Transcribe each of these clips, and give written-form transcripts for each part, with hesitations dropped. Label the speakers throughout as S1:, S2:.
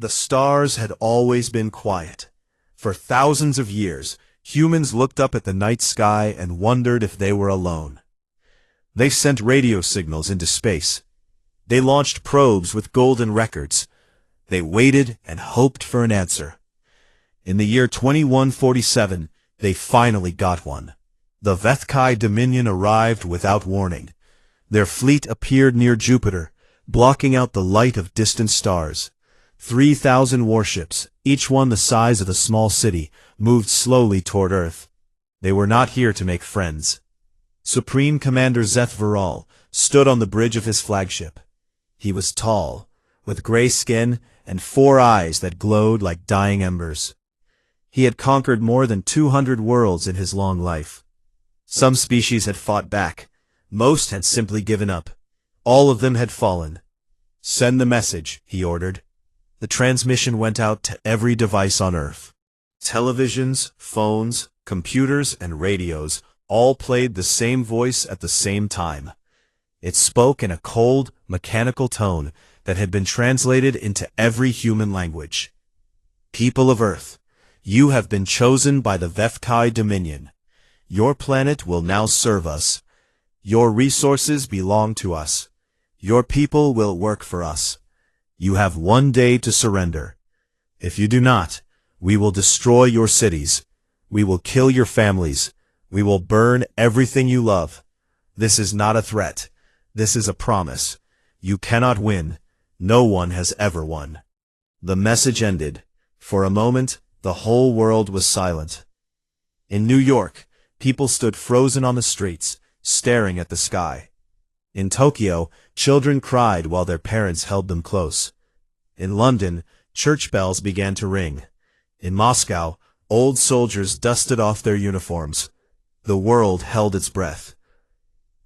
S1: The stars had always been quiet. For thousands of years, humans looked up at the night sky and wondered if they were alone. They sent radio signals into space. They launched probes with golden records. They waited and hoped for an answer. In the year 2147, they finally got one. The HFY Dominion arrived without warning. Their fleet appeared near Jupiter, blocking out the light of distant stars. 3,000 warships, each one the size of a small city, moved slowly toward Earth. They were not here to make friends. Supreme Commander HFY stood on the bridge of his flagship. He was tall, with gray skin and 4 eyes that glowed like dying embers. He had conquered more than 200 worlds in his long life. Some species had fought back. Most had simply given up. All of them had fallen. "Send the message," he ordered. The transmission went out to every device on Earth. Televisions, phones, computers, and radios all played the same voice at the same time. It spoke in a cold, mechanical tone that had been translated into every human language. "People of Earth, you have been chosen by the HFY Dominion. Your planet will now serve us. Your resources belong to us. Your people will work for us. You have 1 day to surrender. If you do not, we will destroy your cities. We will kill your families. We will burn everything you love. This is not a threat. This is a promise. You cannot win. No one has ever won." The message ended. For a moment, the whole world was silent. In New York, people stood frozen on the streets, staring at the sky. In Tokyo, children cried while their parents held them close. In London, church bells began to ring. In Moscow, old soldiers dusted off their uniforms. The world held its breath.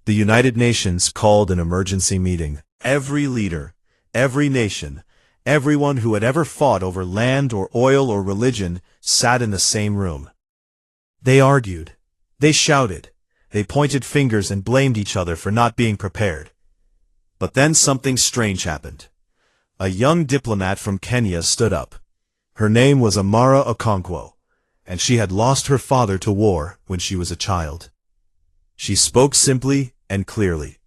S1: The United Nations called an emergency meeting. Every leader, every nation, everyone who had ever fought over land or oil or religion sat in the same room. They argued. They shouted. They pointed fingers and blamed each other for not being prepared. But then something strange happened. A young diplomat from Kenya stood up. Her name was Amara Okonkwo, and she had lost her father to war when she was a child. She spoke simply and clearly.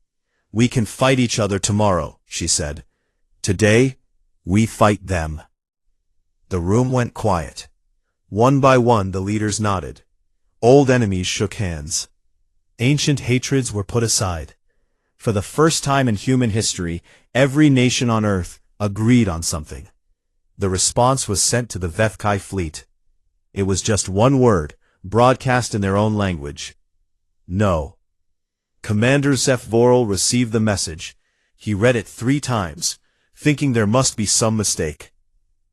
S1: "We can fight each other tomorrow," she said. "Today, we fight them." The room went quiet. One by one the leaders nodded. Old enemies shook hands. Ancient hatreds were put aside. For the first time in human history, every nation on Earth agreed on something. The response was sent to the HFY fleet. It was just one word, broadcast in their own language. No. Commander HFY received the message. He read it 3 times, thinking there must be some mistake.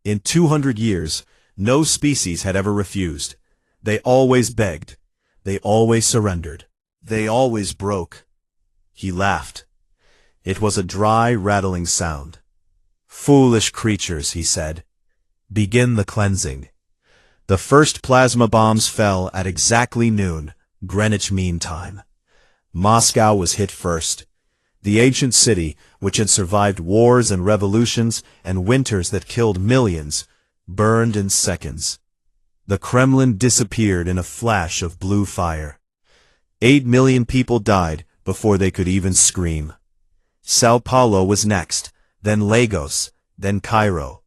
S1: In 200 years, no species had ever refused. They always begged. They always surrendered. They always broke. He laughed. It was a dry, rattling sound. "Foolish creatures," he said. "Begin the cleansing." The first plasma bombs fell at exactly noon, Greenwich Mean Time. Moscow was hit first. The ancient city, which had survived wars and revolutions and winters that killed millions, burned in seconds. The Kremlin disappeared in a flash of blue fire. 8 million people died before they could even scream. Sao Paulo was next, then Lagos, then Cairo.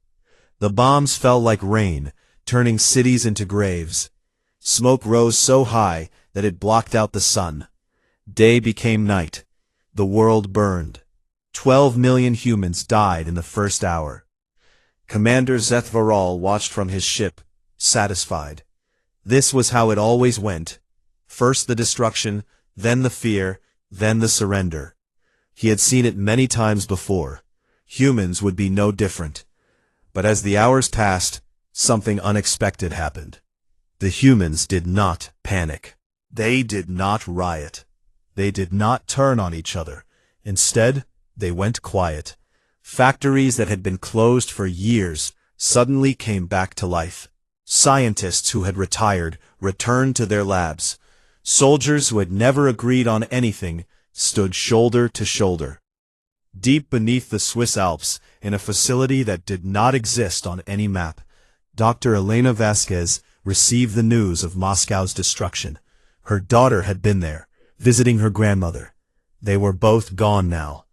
S1: The bombs fell like rain, turning cities into graves. Smoke rose so high that it blocked out the sun. Day became night. The world burned. 12 million humans died in the first hour. Commander HFY watched from his ship, satisfied. This was how it always went. First the destruction, then the fear, then the surrender. He had seen it many times before. Humans would be no different. But as the hours passed, something unexpected happened. The humans did not panic. They did not riot. They did not turn on each other. Instead, they went quiet. Factories that had been closed for years suddenly came back to life. Scientists who had retired returned to their labs. Soldiers who had never agreed on anything stood shoulder to shoulder. Deep beneath the Swiss Alps, in a facility that did not exist on any map, Dr. Elena Vasquez received the news of Moscow's destruction. Her daughter had been there, visiting her grandmother. They were both gone now.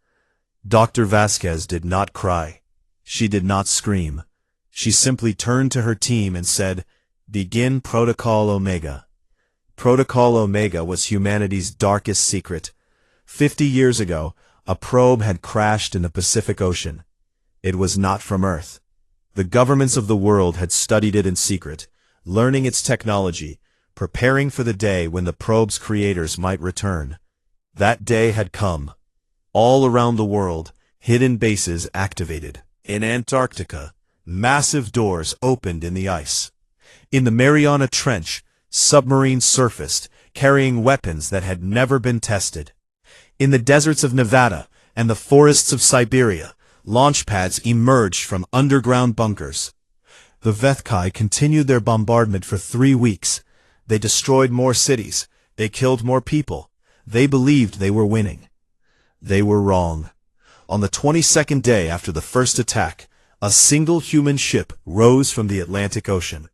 S1: Dr. Vasquez did not cry. She did not scream. She simply turned to her team and said, "Begin Protocol Omega." Protocol Omega was humanity's darkest secret. 50 years ago, a probe had crashed in the Pacific Ocean. It was not from Earth. The governments of the world had studied it in secret, learning its technology, preparing for the day when the probe's creators might return. That day had come. All around the world, hidden bases activated. In Antarctica, massive doors opened in the ice. In the Mariana Trench, submarines surfaced, carrying weapons that had never been tested. In the deserts of Nevada and the forests of Siberia, launch pads emerged from underground bunkers. The Vethkai continued their bombardment for 3 weeks. They destroyed more cities. They killed more people. They believed they were winning. They were wrong. On the 22nd day after the first attack, a single human ship rose from the Atlantic Ocean.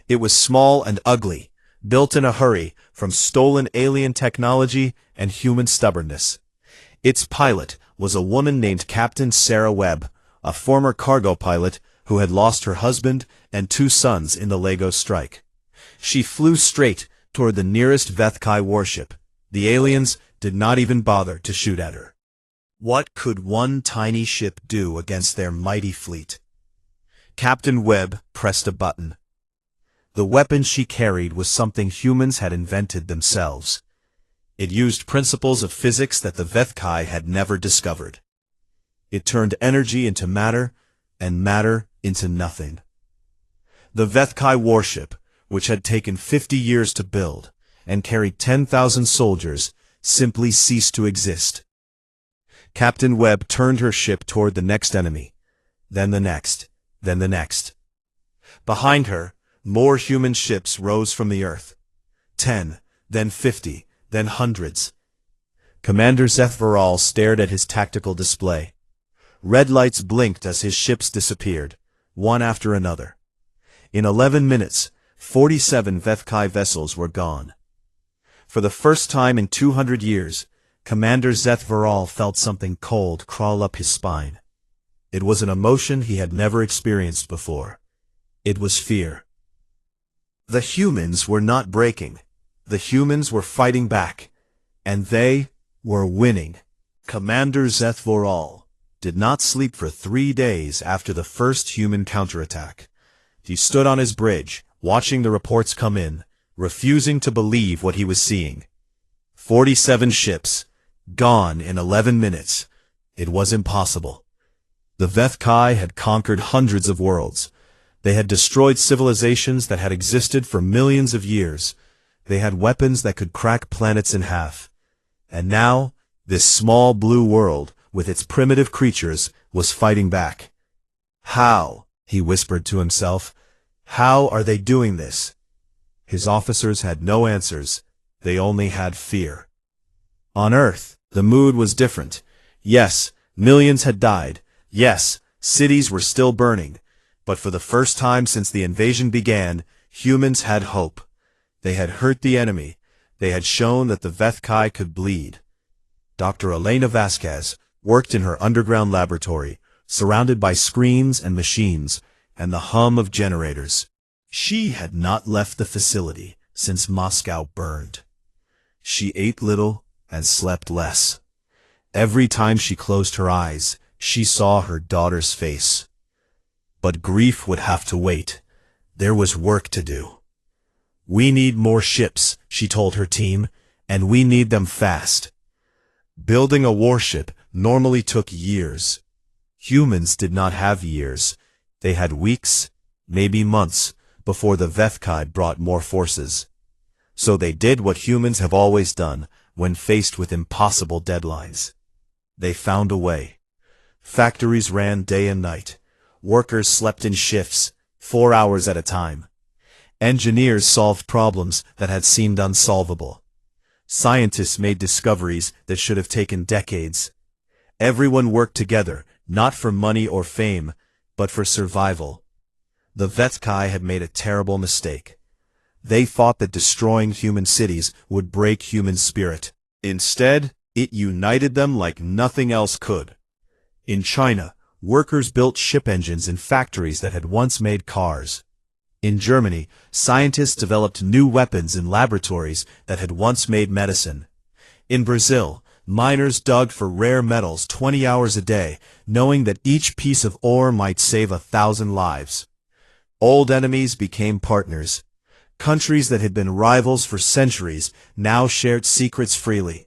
S1: It was small and ugly, built in a hurry from stolen alien technology and human stubbornness. Its pilot was a woman named Captain Sarah Webb, a former cargo pilot who had lost her husband and 2 sons in the Lagos strike. She flew straight toward the nearest Vethkai warship. The aliens did not even bother to shoot at her. What could one tiny ship do against their mighty fleet? Captain Webb pressed a button. The weapon she carried was something humans had invented themselves. It used principles of physics that the Vethkai had never discovered. It turned energy into matter, and matter into nothing. The Vethkai warship, which had taken 50 years to build and carried 10,000 soldiers, simply ceased to exist. Captain Webb turned her ship toward the next enemy, then the next, then the next. Behind her, more human ships rose from the earth. 10, then 50, then hundreds. Commander Zethvaral stared at his tactical display. Red lights blinked as his ships disappeared, one after another. In 11 minutes, 47 Vethkai vessels were gone. For the first time in 200 years, Commander Zethvaral felt something cold crawl up his spine. It was an emotion he had never experienced before. It was fear. The humans were not breaking. The humans were fighting back. And they were winning. Commander Zethvaral did not sleep for 3 days after the first human counterattack. He stood on his bridge, watching the reports come in, refusing to believe what he was seeing. 47 ships, gone in 11 minutes. It was impossible. The Vethkai had conquered hundreds of worlds. They had destroyed civilizations that had existed for millions of years. They had weapons that could crack planets in half. And now, this small blue world, with its primitive creatures, was fighting back. How? He whispered to himself. How are they doing this? His officers had no answers. They only had fear. On Earth, the mood was different. Yes, millions had died. Yes, cities were still burning. But for the first time since the invasion began, humans had hope. They had hurt the enemy. They had shown that the Vethkai could bleed. Dr. Elena Vasquez worked in her underground laboratory, surrounded by screens and machines, and the hum of generators. She had not left the facility since Moscow burned. She ate little and slept less. Every time she closed her eyes, she saw her daughter's face. But grief would have to wait. There was work to do. We need more ships, she told her team, and we need them fast. Building a warship normally took years. Humans did not have years. They had weeks, maybe months, before the Vethkai brought more forces. So they did what humans have always done when faced with impossible deadlines. They found a way. Factories ran day and night. Workers slept in shifts, 4 hours at a time. Engineers solved problems that had seemed unsolvable. Scientists made discoveries that should have taken decades. Everyone worked together, not for money or fame, but for survival. The Vethkai had made a terrible mistake. They thought that destroying human cities would break human spirit. Instead, it united them like nothing else could. In China, workers built ship engines in factories that had once made cars. In Germany, scientists developed new weapons in laboratories that had once made medicine. In Brazil, miners dug for rare metals 20 hours a day, knowing that each piece of ore might save 1,000 lives. Old enemies became partners. Countries that had been rivals for centuries now shared secrets freely.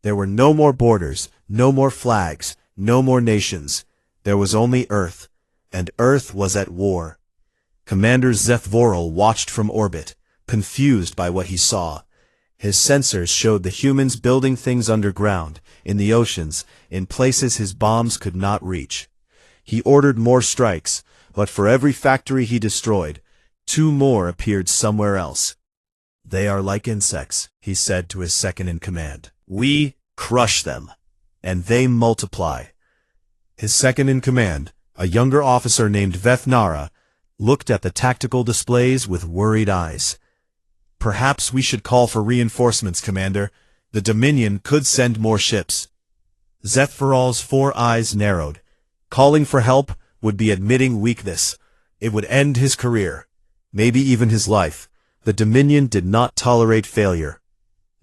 S1: There were no more borders, no more flags, no more nations. There was only Earth, and Earth was at war. Commander Zeth Vorel watched from orbit, confused by what he saw. His sensors showed the humans building things underground, in the oceans, in places his bombs could not reach. He ordered more strikes, but for every factory he destroyed, 2 more appeared somewhere else. "They are like insects," he said to his second-in-command. "We crush them, and they multiply." His second-in-command, a younger officer named Vethnara, looked at the tactical displays with worried eyes. "Perhaps we should call for reinforcements, Commander. The Dominion could send more ships." Zethvoral's 4 eyes narrowed. Calling for help would be admitting weakness. It would end his career, maybe even his life. The Dominion did not tolerate failure.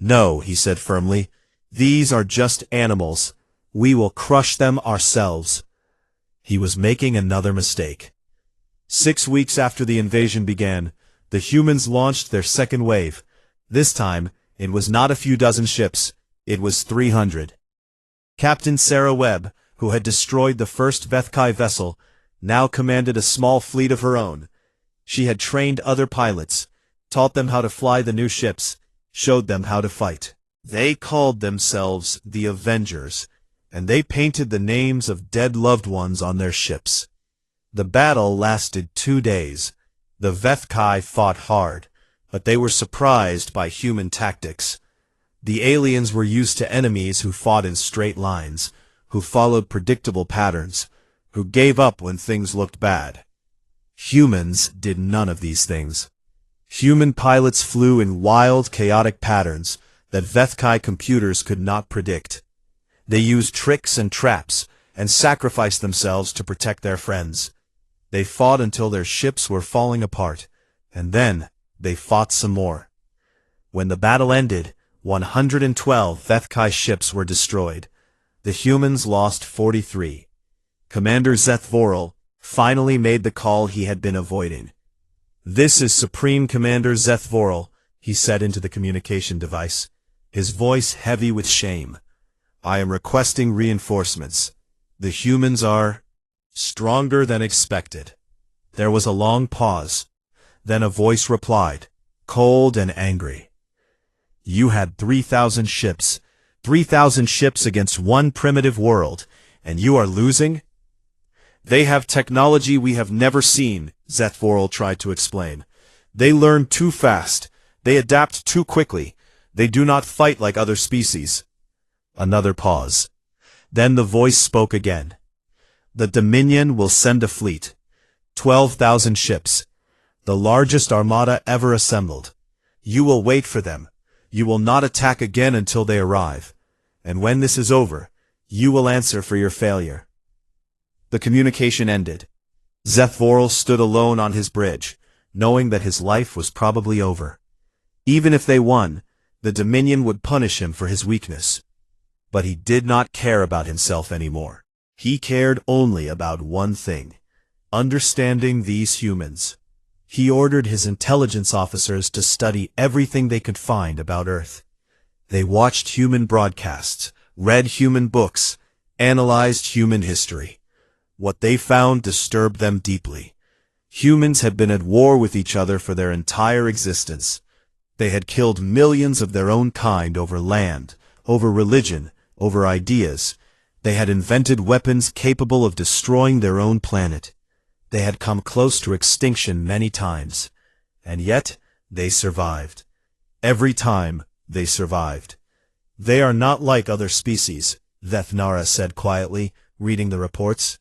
S1: "No," he said firmly. "These are just animals. We will crush them ourselves." He was making another mistake. 6 weeks after the invasion began, the humans launched their second wave. This time, it was not a few dozen ships, it was 300. Captain Sarah Webb, who had destroyed the first Vethkai vessel, now commanded a small fleet of her own. She had trained other pilots, taught them how to fly the new ships, showed them how to fight. They called themselves the Avengers, and they painted the names of dead loved ones on their ships. The battle lasted 2 days. The Vethkai fought hard, but they were surprised by human tactics. The aliens were used to enemies who fought in straight lines, who followed predictable patterns, who gave up when things looked bad. Humans did none of these things. Human pilots flew in wild, chaotic patterns that Vethkai computers could not predict. They used tricks and traps, and sacrificed themselves to protect their friends. They fought until their ships were falling apart, and then they fought some more. When the battle ended, 112 Vethkai ships were destroyed. The humans lost 43. Commander Zeth Vorel finally made the call he had been avoiding. "This is Supreme Commander Zeth Vorel," he said into the communication device, his voice heavy with shame. "I am requesting reinforcements. The humans are stronger than expected." There was a long pause. Then a voice replied, cold and angry. "You had 3,000 ships. 3,000 ships against one primitive world, and you are losing?" "They have technology we have never seen," Zeth Vorel tried to explain. "They learn too fast. They adapt too quickly. They do not fight like other species." Another pause. Then the voice spoke again. "The Dominion will send a fleet. 12,000 ships. The largest armada ever assembled. You will wait for them. You will not attack again until they arrive. And when this is over, you will answer for your failure." The communication ended. Zeth Vorel stood alone on his bridge, knowing that his life was probably over. Even if they won, the Dominion would punish him for his weakness. But he did not care about himself anymore. He cared only about one thing: understanding these humans. He ordered his intelligence officers to study everything they could find about Earth. They watched human broadcasts, read human books, analyzed human history. What they found disturbed them deeply. Humans had been at war with each other for their entire existence. They had killed millions of their own kind over land, over religion, over ideas. They had invented weapons capable of destroying their own planet. They had come close to extinction many times. And yet, they survived. Every time, they survived. They are not like other species. Vethnara said quietly, reading the reports.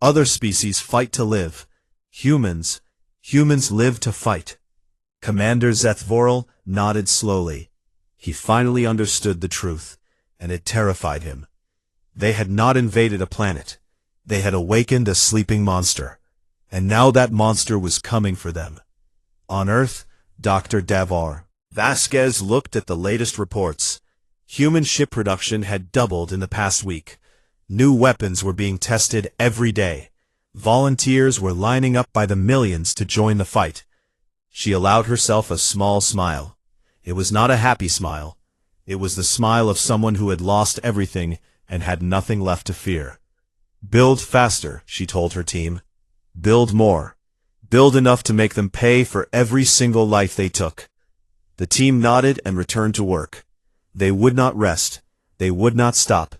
S1: Other species fight to live. Humans live to fight. Commander Zethvoral nodded slowly. He finally understood the truth, and it terrified him. They had not invaded a planet. They had awakened a sleeping monster. And now that monster was coming for them. On Earth, Dr. Davar Vasquez looked at the latest reports. Human ship production had doubled in the past week. New weapons were being tested every day. Volunteers were lining up by the millions to join the fight. She allowed herself a small smile. It was not a happy smile. It was the smile of someone who had lost everything and had nothing left to fear. Build faster, she told her team. Build more. Build enough to make them pay for every single life they took. The team nodded and returned to work. They would not rest. They would not stop.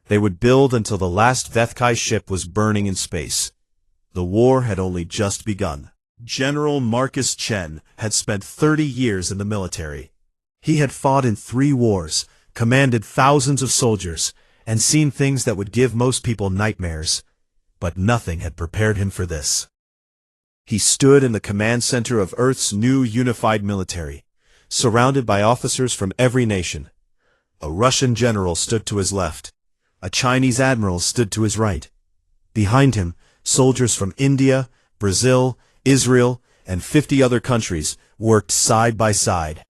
S1: They would build until the last Vethkai ship was burning in space. The war had only just begun. General Marcus Chen had spent 30 years in the military. He had fought in 3 wars, commanded thousands of soldiers, and seen things that would give most people nightmares. But nothing had prepared him for this. He stood in the command center of Earth's new unified military, surrounded by officers from every nation. A Russian general stood to his left. A Chinese admiral stood to his right. Behind him, soldiers from India, Brazil, Israel, and 50 other countries worked side by side.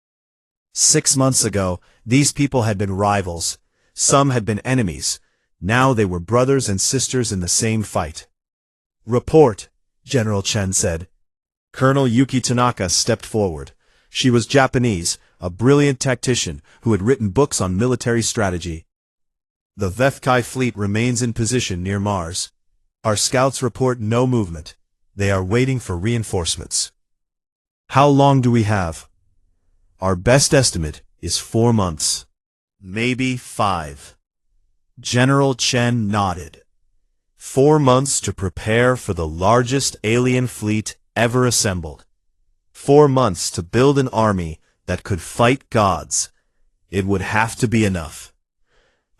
S1: 6 months ago, these people had been rivals. Some had been enemies. Now they were brothers and sisters in the same fight. Report, General Chen said. Colonel Yuki Tanaka stepped forward. She was Japanese, a brilliant tactician who had written books on military strategy. The Vethkai fleet remains in position near Mars. Our scouts report no movement. They are waiting for reinforcements. How long do we have? Our best estimate is 4 months. Maybe 5. General Chen nodded. 4 months to prepare for the largest alien fleet ever assembled. 4 months to build an army that could fight gods. It would have to be enough.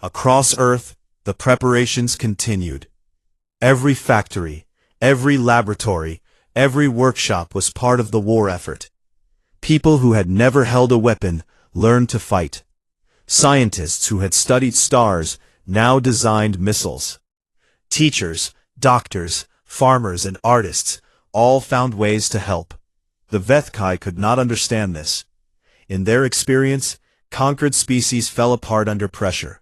S1: Across Earth, the preparations continued. Every factory, every laboratory, every workshop was part of the war effort. People who had never held a weapon learned to fight. Scientists who had studied stars now designed missiles. Teachers, doctors, farmers, and artists all found ways to help. The Vethkai could not understand this. In their experience, conquered species fell apart under pressure.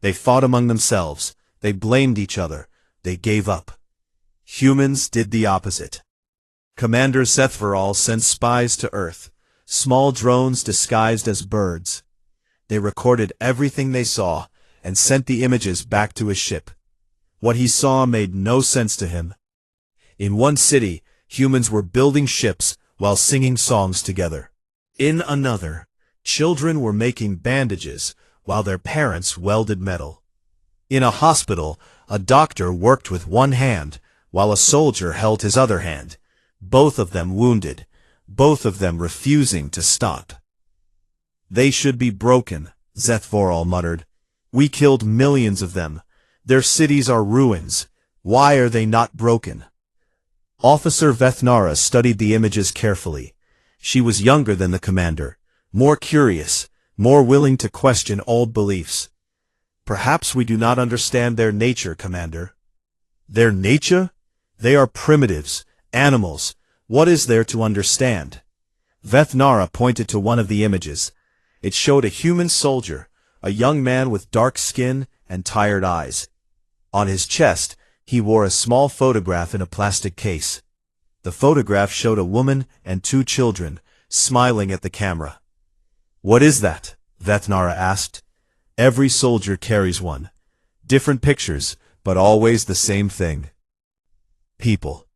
S1: They fought among themselves. They blamed each other. They gave up. Humans did the opposite. Commander Zethvoral sent spies to Earth, small drones disguised as birds. They recorded everything they saw and sent the images back to his ship. What he saw made no sense to him. In one city, humans were building ships while singing songs together. In another, children were making bandages while their parents welded metal. In a hospital, a doctor worked with one hand while a soldier held his other hand, both of them wounded, both of them refusing to stop. They should be broken, Zethvoral muttered. We killed millions of them. Their cities are ruins. Why are they not broken? Officer Vethnara studied the images carefully. She was younger than the commander, more curious, more willing to question old beliefs. Perhaps we do not understand their nature, Commander. Their nature? They are primitives, animals. What is there to understand? Vethnara pointed to one of the images. It showed a human soldier, a young man with dark skin and tired eyes. On his chest, he wore a small photograph in a plastic case. The photograph showed a woman and 2 children, smiling at the camera. What is that? Vethnara asked. Every soldier carries one. Different pictures, but always the same thing. People.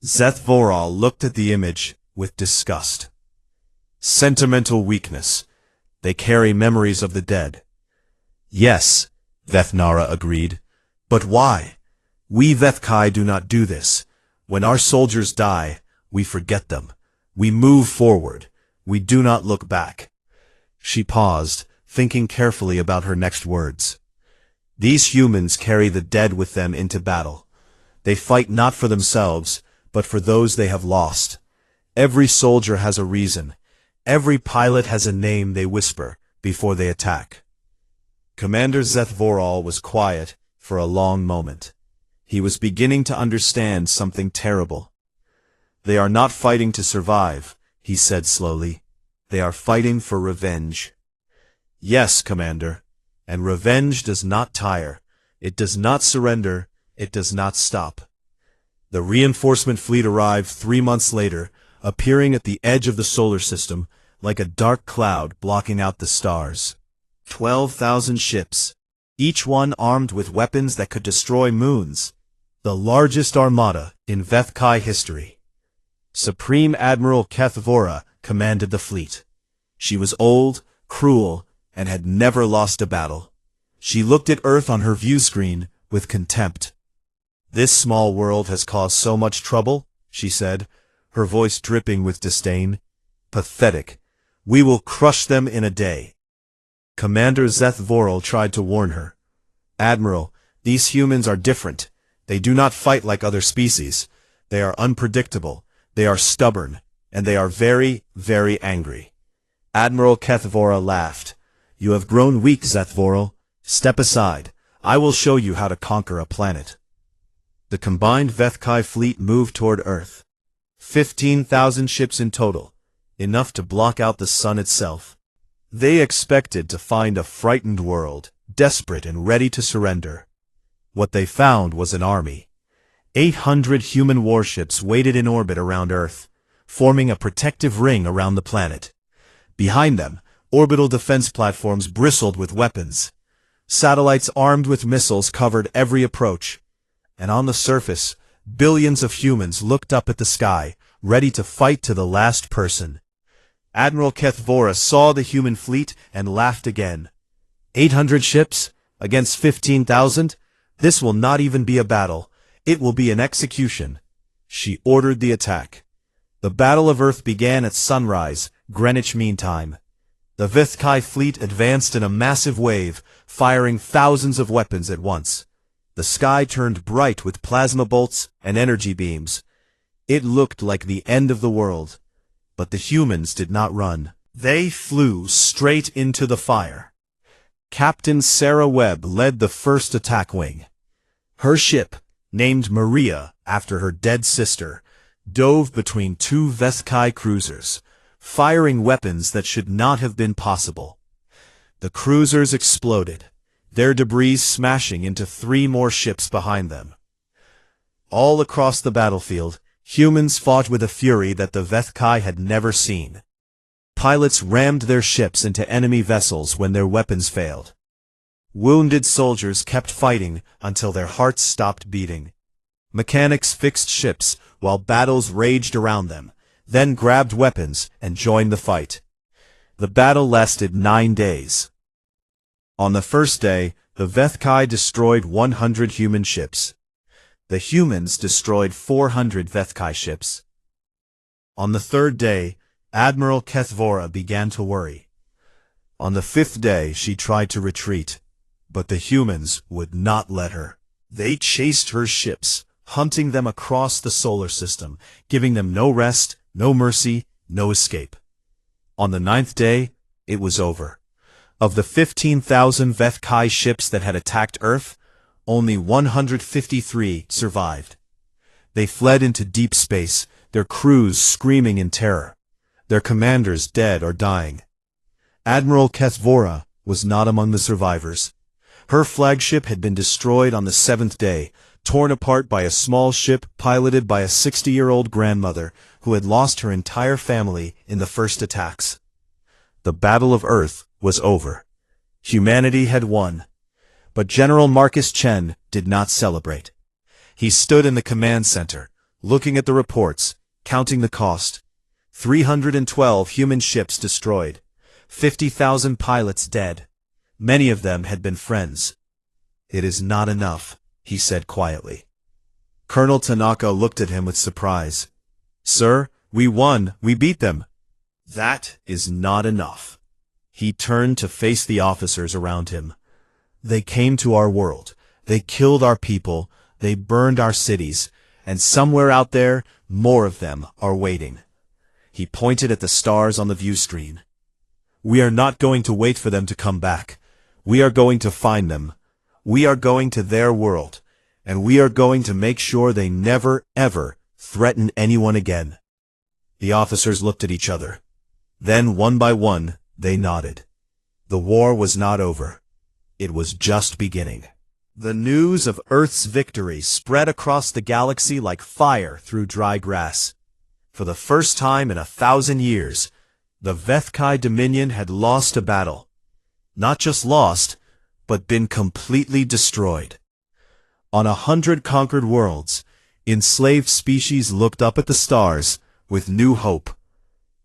S1: Zethvoral looked at the image with disgust. Sentimental weakness. They carry memories of the dead. Yes, Vethnara agreed. But why? We Vethkai do not do this. When our soldiers die, we forget them. We move forward. We do not look back. She paused, thinking carefully about her next words. These humans carry the dead with them into battle. They fight not for themselves, but for those they have lost. Every soldier has a reason. Every pilot has a name they whisper before they attack. Commander Zeth Voral was quiet for a long moment. He was beginning to understand something terrible. They are not fighting to survive, he said slowly. They are fighting for revenge. Yes, Commander. And revenge does not tire. It does not surrender. It does not stop. The reinforcement fleet arrived 3 months later, appearing at the edge of the solar system like a dark cloud blocking out the stars. 12,000 ships, each one armed with weapons that could destroy moons. The largest armada in Vethkai history. Supreme Admiral Kethvora commanded the fleet. She was old, cruel, and had never lost a battle. She looked at Earth on her view screen with contempt. This small world has caused so much trouble, she said, her voice dripping with disdain. Pathetic. We will crush them in a day. Commander Zeth Voral tried to warn her. Admiral, these humans are different. They do not fight like other species. They are unpredictable. They are stubborn. And they are very, very angry. Admiral Kethvora laughed. You have grown weak, Zeth Voral. Step aside. I will show you how to conquer a planet. The combined Vethkai fleet moved toward Earth. 15,000 ships in total, enough to block out the sun itself. They expected to find a frightened world, desperate and ready to surrender. What they found was an army. 800 human warships waited in orbit around Earth, forming a protective ring around the planet. Behind them, orbital defense platforms bristled with weapons. Satellites armed with missiles covered every approach. And on the surface, billions of humans looked up at the sky, ready to fight to the last person. Admiral Kethvora saw the human fleet and laughed again. 800 ships against 15,000? This will not even be a battle. It will be an execution. She ordered the attack. The Battle of Earth began at sunrise, Greenwich Mean Time. The Vethkai fleet advanced in a massive wave, firing thousands of weapons at once. The sky turned bright with plasma bolts and energy beams. It looked like the end of the world. But the humans did not run. They flew straight into the fire. Captain Sarah Webb led the first attack wing. Her ship, named Maria after her dead sister, dove between two Vethkai cruisers, firing weapons that should not have been possible. The cruisers exploded, their debris smashing into 3 more ships behind them. All across the battlefield, humans fought with a fury that the Vethkai had never seen. Pilots rammed their ships into enemy vessels when their weapons failed. Wounded soldiers kept fighting until their hearts stopped beating. Mechanics fixed ships while battles raged around them, then grabbed weapons and joined the fight. The battle lasted 9 days. On the first day, the Vethkai destroyed 100 human ships. The humans destroyed 400 Vethkai ships. On the 3rd day, Admiral Kethvora began to worry. On the 5th day, she tried to retreat, but the humans would not let her. They chased her ships, hunting them across the solar system, giving them no rest, no mercy, no escape. On the 9th day, it was over. Of the 15,000 Vethkai ships that had attacked Earth, only 153 survived. They fled into deep space, their crews screaming in terror, their commanders dead or dying. Admiral Kethvora was not among the survivors. Her flagship had been destroyed on the 7th day, torn apart by a small ship piloted by a 60-year-old grandmother who had lost her entire family in the first attacks. The Battle of Earth was over. Humanity had won. But General Marcus Chen did not celebrate. He stood in the command center, looking at the reports, counting the cost. 312 human ships destroyed. 50,000 pilots dead. Many of them had been friends. It is not enough, he said quietly. Colonel Tanaka looked at him with surprise. Sir, we won. We beat them. That is not enough. He turned to face the officers around him. They came to our world. They killed our people. They burned our cities. And somewhere out there, more of them are waiting. He pointed at the stars on the view screen. We are not going to wait for them to come back. We are going to find them. We are going to their world. And we are going to make sure they never, ever threaten anyone again. The officers looked at each other. Then, one by one, they nodded. The war was not over. It was just beginning. The news of Earth's victory spread across the galaxy like fire through dry grass. For the first time in 1,000 years, the Vethkai Dominion had lost a battle. Not just lost, but been completely destroyed. On 100 conquered worlds, enslaved species looked up at the stars with new hope.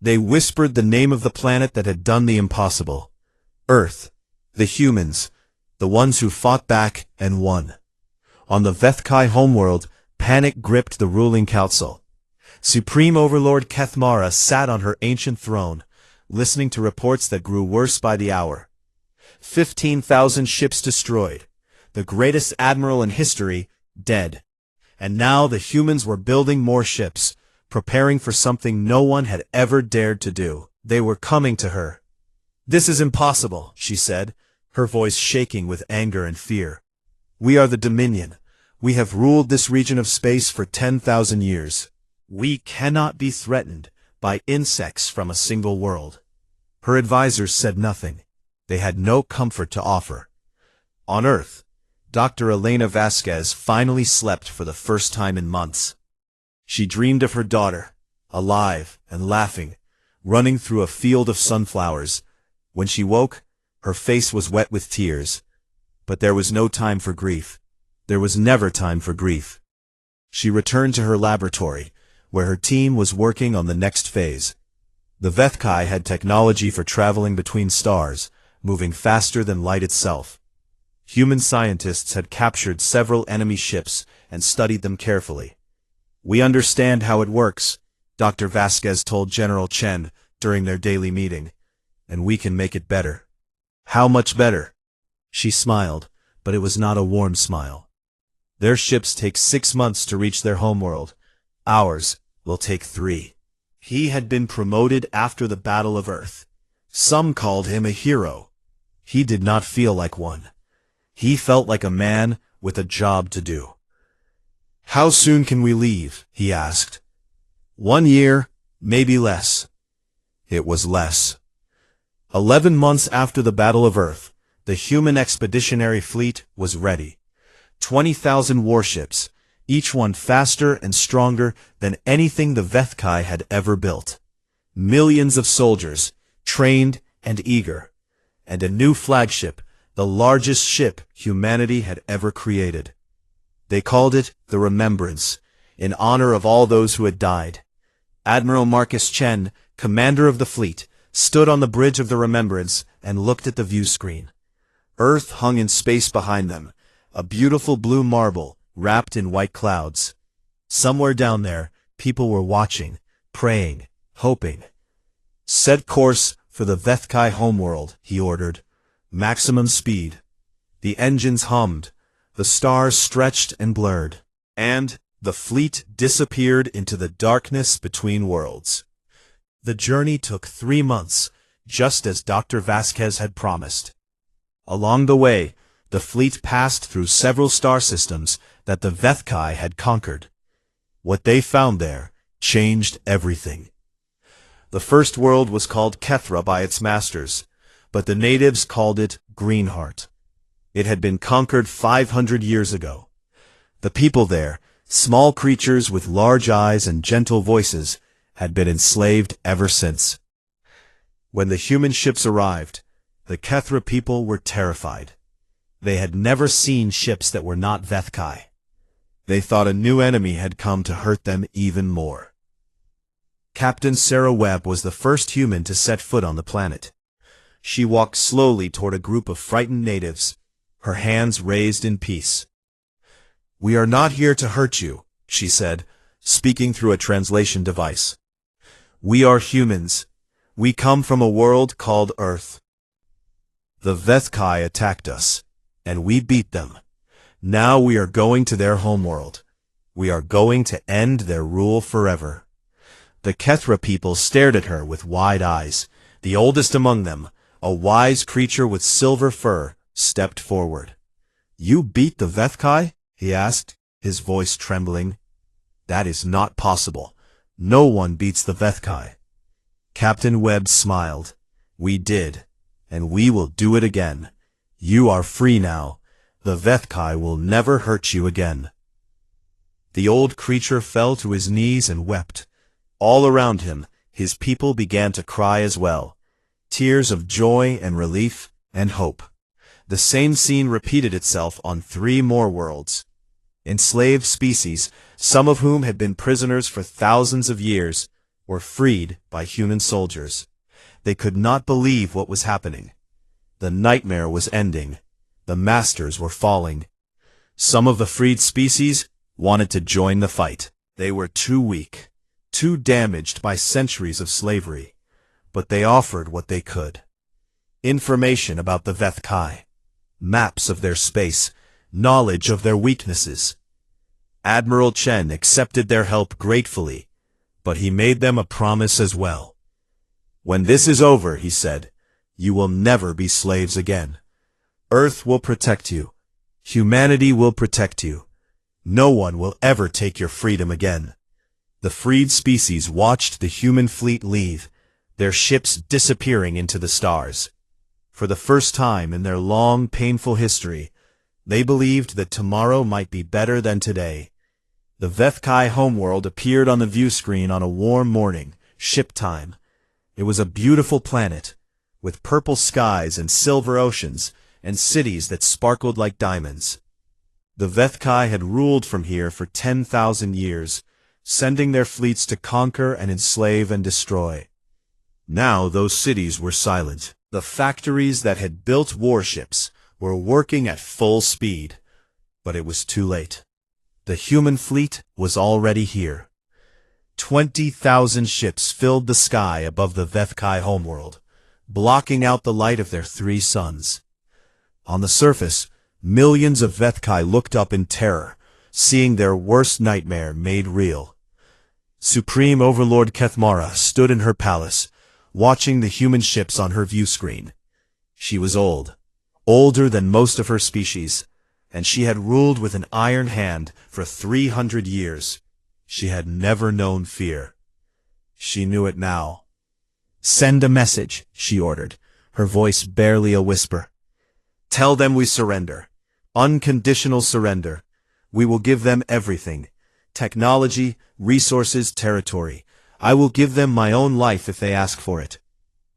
S1: They whispered the name of the planet that had done the impossible. Earth, the humans, the ones who fought back and won. On the Vethkai homeworld, panic gripped the ruling council. Supreme Overlord Kethmara sat on her ancient throne, listening to reports that grew worse by the hour. 15,000 ships destroyed, the greatest admiral in history dead. And now the humans were building more ships, preparing for something no one had ever dared to do. They were coming to her. "This is impossible," she said, her voice shaking with anger and fear. "We are the Dominion. We have ruled this region of space for 10,000 years. We cannot be threatened by insects from a single world." Her advisors said nothing. They had no comfort to offer. On Earth, Dr. Elena Vasquez finally slept for the first time in months. She dreamed of her daughter, alive and laughing, running through a field of sunflowers. When she woke, her face was wet with tears. But there was no time for grief. There was never time for grief. She returned to her laboratory, where her team was working on the next phase. The Vethkai had technology for traveling between stars, moving faster than light itself. Human scientists had captured several enemy ships and studied them carefully. "We understand how it works," Dr. Vasquez told General Chen during their daily meeting, "and we can make it better." "How much better?" She smiled, but it was not a warm smile. "Their ships take 6 months to reach their homeworld. Ours will take 3. He had been promoted after the Battle of Earth. Some called him a hero. He did not feel like one. He felt like a man with a job to do. "How soon can we leave?" he asked. 1 year, maybe less. It was less. 11 months after the Battle of Earth, the human expeditionary fleet was ready. 20,000 warships, each one faster and stronger than anything the Vethkai had ever built. Millions of soldiers, trained and eager. And a new flagship, the largest ship humanity had ever created. They called it the Remembrance, in honor of all those who had died. Admiral Marcus Chen, commander of the fleet, stood on the bridge of the Remembrance and looked at the view screen. Earth hung in space behind them, a beautiful blue marble wrapped in white clouds. Somewhere down there, people were watching, praying, hoping. "Set course for the Vethkai homeworld," he ordered. "Maximum speed." The engines hummed, the stars stretched and blurred, and the fleet disappeared into the darkness between worlds. The journey took 3 months, just as Dr. Vasquez had promised. Along the way, the fleet passed through several star systems that the Vethkai had conquered. What they found there changed everything. The first world was called Kethra by its masters, but the natives called it Greenheart. It had been conquered 500 years ago. The people there, small creatures with large eyes and gentle voices, had been enslaved ever since. When the human ships arrived, the Kethra people were terrified. They had never seen ships that were not Vethkai. They thought a new enemy had come to hurt them even more. Captain Sarah Webb was the first human to set foot on the planet. She walked slowly toward a group of frightened natives, her hands raised in peace. "We are not here to hurt you," she said, speaking through a translation device. "We are humans. We come from a world called Earth. The Vethkai attacked us. and we beat them. Now we are going to their homeworld. We are going to end their rule forever." The Kethra people stared at her with wide eyes. The oldest among them, a wise creature with silver fur, stepped forward. "You beat the Vethkai?" he asked, his voice trembling. "That is not possible. No one beats the Vethkai." Captain Webb smiled. "We did, and we will do it again. You are free now. The Vethkai will never hurt you again." The old creature fell to his knees and wept. All around him, his people began to cry as well. Tears of joy and relief and hope. The same scene repeated itself on 3 more worlds. Enslaved species, some of whom had been prisoners for thousands of years, were freed by human soldiers. They could not believe what was happening. The nightmare was ending. The masters were falling. Some of the freed species wanted to join the fight. They were too weak, too damaged by centuries of slavery. But they offered what they could. Information about the Vethkai, maps of their space, knowledge of their weaknesses. Admiral Chen accepted their help gratefully, but he made them a promise as well. "When this is over," he said, "you will never be slaves again. Earth will protect you. Humanity will protect you. No one will ever take your freedom again." The freed species watched the human fleet leave, their ships disappearing into the stars. For the first time in their long, painful history, they believed that tomorrow might be better than today. The Vethkai homeworld appeared on the view screen on a warm morning, ship time. It was a beautiful planet, with purple skies and silver oceans, and cities that sparkled like diamonds. The Vethkai had ruled from here for 10,000 years, sending their fleets to conquer and enslave and destroy. Now those cities were silent. The factories that had built warships were working at full speed, but it was too late. The human fleet was already here. 20,000 ships filled the sky above the Vethkai homeworld, blocking out the light of their 3 suns. On the surface, millions of Vethkai looked up in terror, seeing their worst nightmare made real. Supreme Overlord Kethmara stood in her palace, watching the human ships on her view screen. She was old, older than most of her species, and she had ruled with an iron hand for 300 years. She had never known fear. She knew it now. "Send a message," she ordered, her voice barely a whisper. "Tell them we surrender. Unconditional surrender. We will give them everything. Technology, resources, territory. I will give them my own life if they ask for it.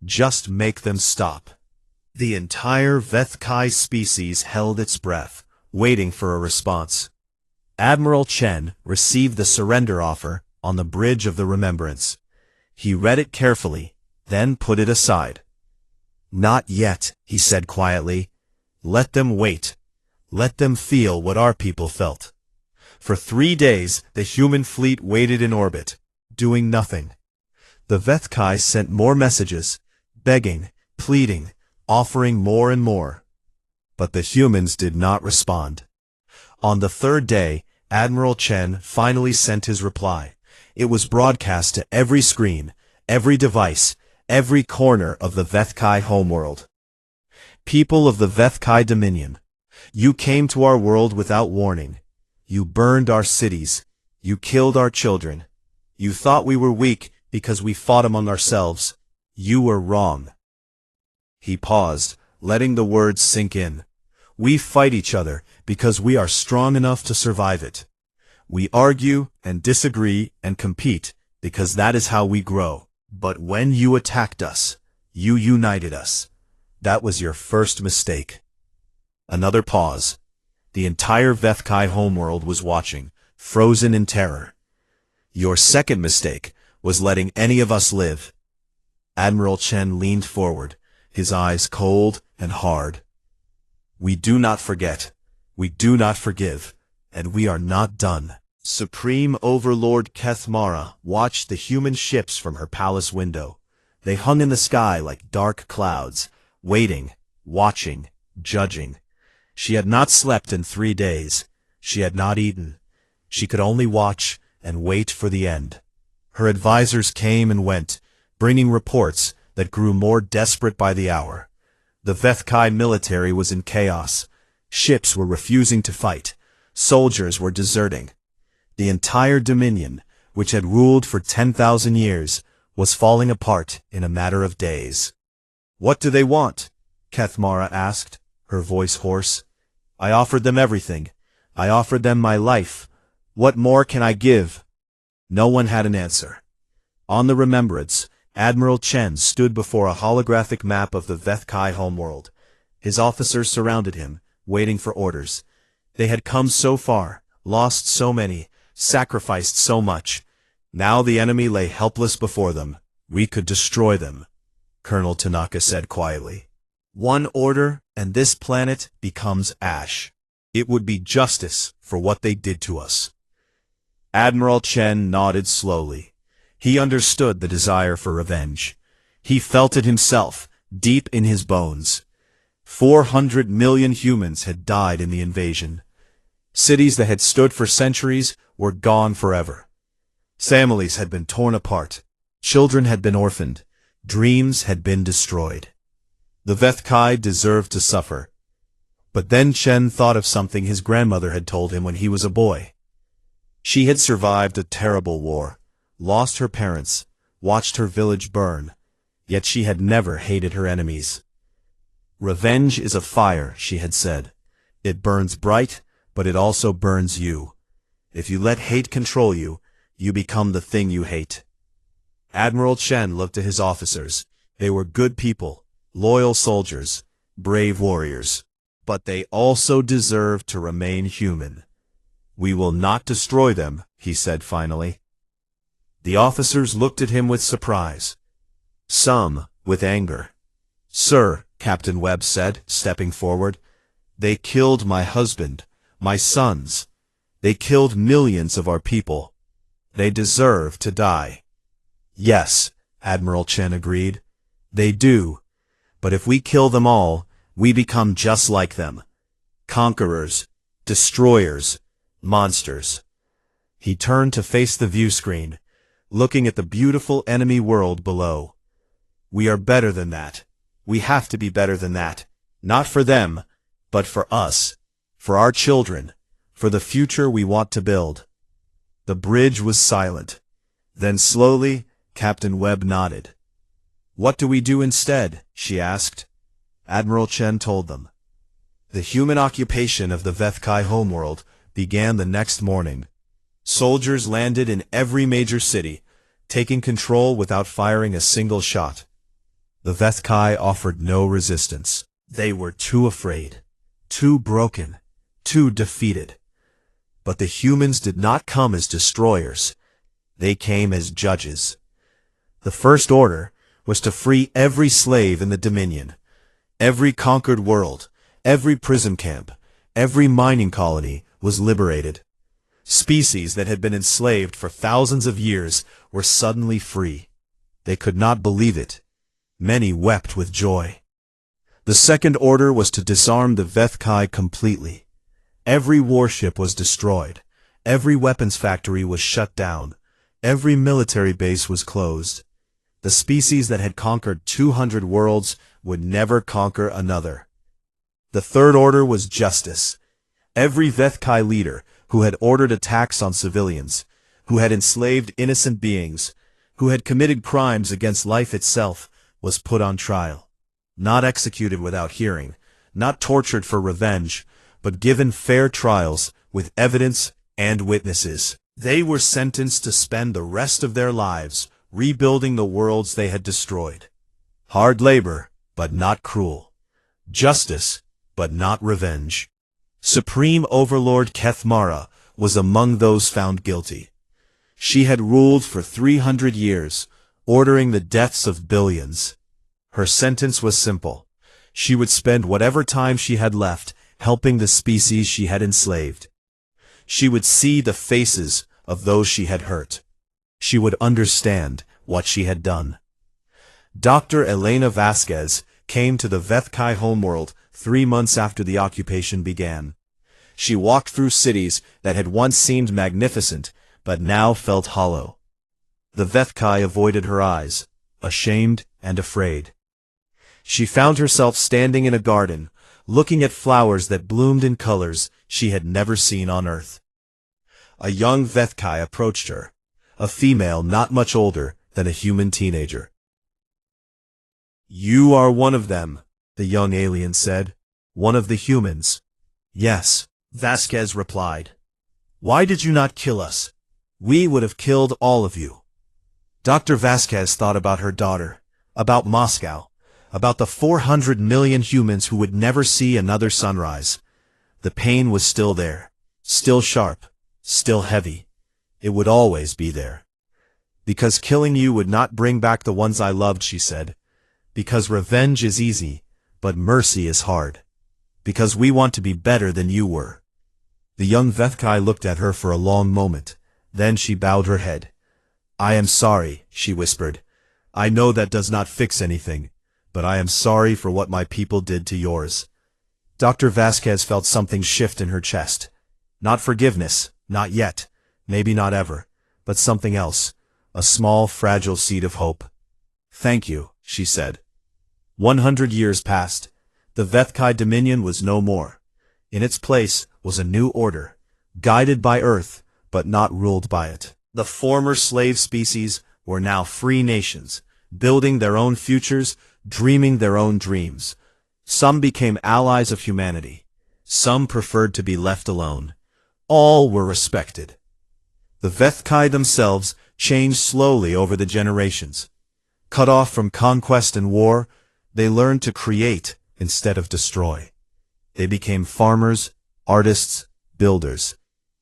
S1: Just make them stop." The entire Vethkai species held its breath, waiting for a response. Admiral Chen received the surrender offer on the bridge of the Remembrance. He read it carefully, then put it aside. "Not yet," he said quietly. "Let them wait. Let them feel what our people felt." For 3 days, the human fleet waited in orbit, doing nothing. The Vethkai sent more messages, begging, pleading, offering more and more. But the humans did not respond. On the 3rd day, Admiral Chen finally sent his reply. It was broadcast to every screen, every device, every corner of the Vethkai homeworld. "People of the Vethkai Dominion, you came to our world without warning. You burned our cities. You killed our children. You thought we were weak because we fought among ourselves. You were wrong." He paused, letting the words sink in. "We fight each other because we are strong enough to survive it. We argue and disagree and compete because that is how we grow. But when you attacked us, you united us. That was your first mistake." Another pause. The entire Vethkai homeworld was watching, frozen in terror. "Your second mistake was letting any of us live." Admiral Chen leaned forward, his eyes cold and hard. "We do not forget, we do not forgive, and we are not done." Supreme Overlord Kethmara watched the human ships from her palace window. They hung in the sky like dark clouds, waiting, watching, judging. She had not slept in 3 days. She had not eaten. She could only watch and wait for the end. Her advisors came and went, bringing reports that grew more desperate by the hour. The Vethkai military was in chaos. Ships were refusing to fight. Soldiers were deserting. The entire Dominion, which had ruled for 10,000 years, was falling apart in a matter of days. "What do they want?" Kethmara asked, her voice hoarse. "I offered them everything. I offered them my life. What more can I give?" No one had an answer. On the Remembrance, Admiral Chen stood before a holographic map of the Vethkai homeworld. His officers surrounded him, waiting for orders. They had come so far, lost so many, sacrificed so much. Now the enemy lay helpless before them. "We could destroy them," Colonel Tanaka said quietly. "One order, and this planet becomes ash. It would be justice for what they did to us." Admiral Chen nodded slowly. He understood the desire for revenge. He felt it himself, deep in his bones. 400 million humans had died in the invasion. Cities that had stood for centuries were gone forever. Families had been torn apart. Children had been orphaned. Dreams had been destroyed. The Vethkai deserved to suffer. But then Chen thought of something his grandmother had told him when he was a boy. She had survived a terrible war, lost her parents, watched her village burn, yet she had never hated her enemies. "Revenge is a fire," she had said. "It burns bright, but it also burns you. If you let hate control you, you become the thing you hate." Admiral Chen looked at his officers. They were good people, loyal soldiers, brave warriors. But they also deserved to remain human. "We will not destroy them," he said finally. The officers looked at him with surprise. Some with anger. "Sir," Captain Webb said, stepping forward, "they killed my husband, my sons. They killed millions of our people. They deserve to die." "Yes," Admiral Chen agreed. "They do. But if we kill them all, we become just like them. Conquerors, destroyers, monsters." He turned to face the view screen, looking at the beautiful enemy world below. "We are better than that. We have to be better than that. Not for them, but for us, for our children, for the future we want to build." The bridge was silent. Then slowly, Captain Webb nodded. "What do we do instead?" she asked. Admiral Chen told them. The human occupation of the Vethkai homeworld began the next morning. Soldiers landed in every major city, taking control without firing a single shot. The Vethkai offered no resistance. They were too afraid, too broken, too defeated. But the humans did not come as destroyers. They came as judges. The first order was to free every slave in the Dominion. Every conquered world, every prison camp, every mining colony was liberated. Species that had been enslaved for thousands of years were suddenly free. They could not believe it. Many wept with joy. The second order was to disarm the Vethkai completely. Every warship was destroyed. Every weapons factory was shut down. Every military base was closed. The species that had conquered 200 worlds would never conquer another. The third order was justice. Every Vethkai leader who had ordered attacks on civilians, who had enslaved innocent beings, who had committed crimes against life itself, was put on trial. Not executed without hearing, not tortured for revenge, but given fair trials with evidence and witnesses. They were sentenced to spend the rest of their lives rebuilding the worlds they had destroyed. Hard labor, but not cruel. Justice, but not revenge. Supreme Overlord Kethmara was among those found guilty. She had ruled for 300 years, ordering the deaths of billions. Her sentence was simple. She would spend whatever time she had left helping the species she had enslaved. She would see the faces of those she had hurt. She would understand what she had done. Dr. Elena Vasquez came to the Vethkai homeworld 3 months after the occupation began. She walked through cities that had once seemed magnificent, but now felt hollow. The Vethkai avoided her eyes, ashamed and afraid. She found herself standing in a garden, looking at flowers that bloomed in colors she had never seen on Earth. A young Vethkai approached her, a female not much older than a human teenager. "You are one of them," the young alien said. "One of the humans." "Yes," Vasquez replied. "Why did you not kill us? We would have killed all of you." Dr. Vasquez thought about her daughter, about Moscow, about the 400 million humans who would never see another sunrise. The pain was still there, still sharp, still heavy. It would always be there. "Because killing you would not bring back the ones I loved," she said. "Because revenge is easy, but mercy is hard. Because we want to be better than you were." The young Vethkai looked at her for a long moment. Then she bowed her head. "I am sorry," she whispered. "I know that does not fix anything, but I am sorry for what my people did to yours." Dr. Vasquez felt something shift in her chest. Not forgiveness, not yet, maybe not ever, but something else, a small, fragile seed of hope. "Thank you," she said. 100 years passed. The Vethkai Dominion was no more. In its place was a new order, guided by Earth, but not ruled by it. The former slave species were now free nations, building their own futures, dreaming their own dreams. Some became allies of humanity. Some preferred to be left alone. All were respected. The Vethkai themselves changed slowly over the generations. Cut off from conquest and war, they learned to create instead of destroy. They became farmers, artists, builders.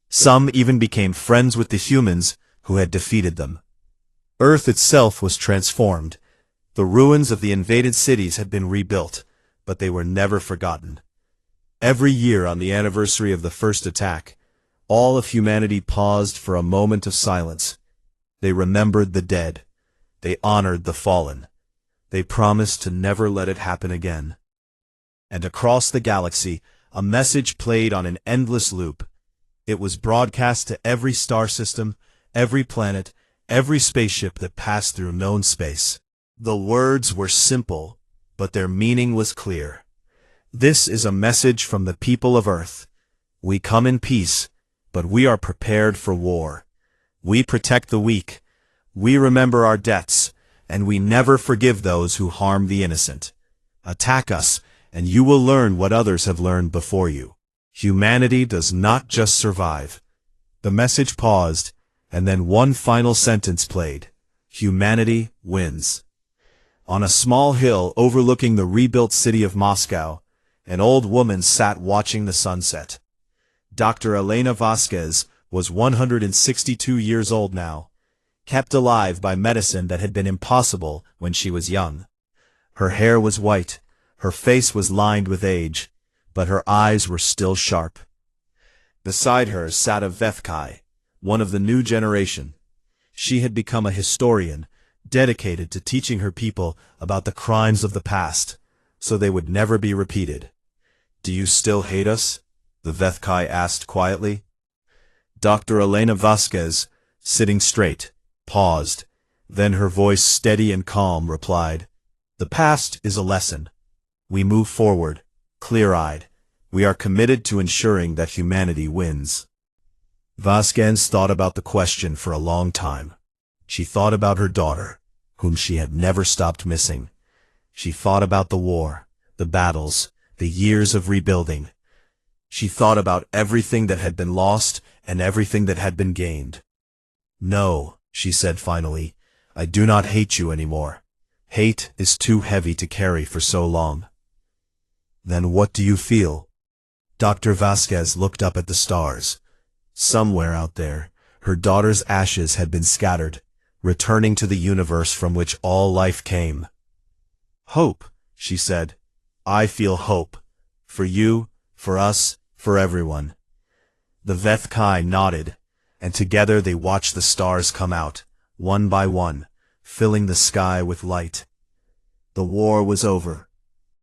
S1: Some even became friends with the humans who had defeated them. Earth itself was transformed. The ruins of the invaded cities had been rebuilt, but they were never forgotten. Every year on the anniversary of the first attack, all of humanity paused for a moment of silence. They remembered the dead. They honored the fallen. They promised to never let it happen again. And across the galaxy, a message played on an endless loop. It was broadcast to every star system, every planet, every spaceship that passed through known space. The words were simple, but their meaning was clear. This is a message from the people of Earth. We come in peace, but we are prepared for war. We protect the weak. We remember our debts, and we never forgive those who harm the innocent. Attack us, and you will learn what others have learned before you. Humanity does not just survive. The message paused, and then one final sentence played. Humanity wins. On a small hill overlooking the rebuilt city of Moscow, an old woman sat watching the sunset. Dr. Elena Vasquez was 162 years old now, kept alive by medicine that had been impossible when she was young. Her hair was white, her face was lined with age, but her eyes were still sharp. Beside her sat a Vethkai, one of the new generation. She had become a historian, dedicated to teaching her people about the crimes of the past, so they would never be repeated. "Do you still hate us?" the Vethkai asked quietly. Dr. Elena Vasquez, sitting straight, paused. Then her voice, steady and calm, replied, "The past is a lesson. We move forward, clear-eyed. We are committed to ensuring that humanity wins." Vasquez thought about the question for a long time. She thought about her daughter, whom she had never stopped missing. She thought about the war, the battles, the years of rebuilding. She thought about everything that had been lost and everything that had been gained. "No," she said finally, "I do not hate you anymore. Hate is too heavy to carry for so long." "Then what do you feel?" Dr. Vasquez looked up at the stars. Somewhere out there, her daughter's ashes had been scattered, returning to the universe from which all life came. "Hope," she said. "I feel hope. For you, for us, for everyone." The Vethkai nodded, and together they watched the stars come out, one by one, filling the sky with light. The war was over.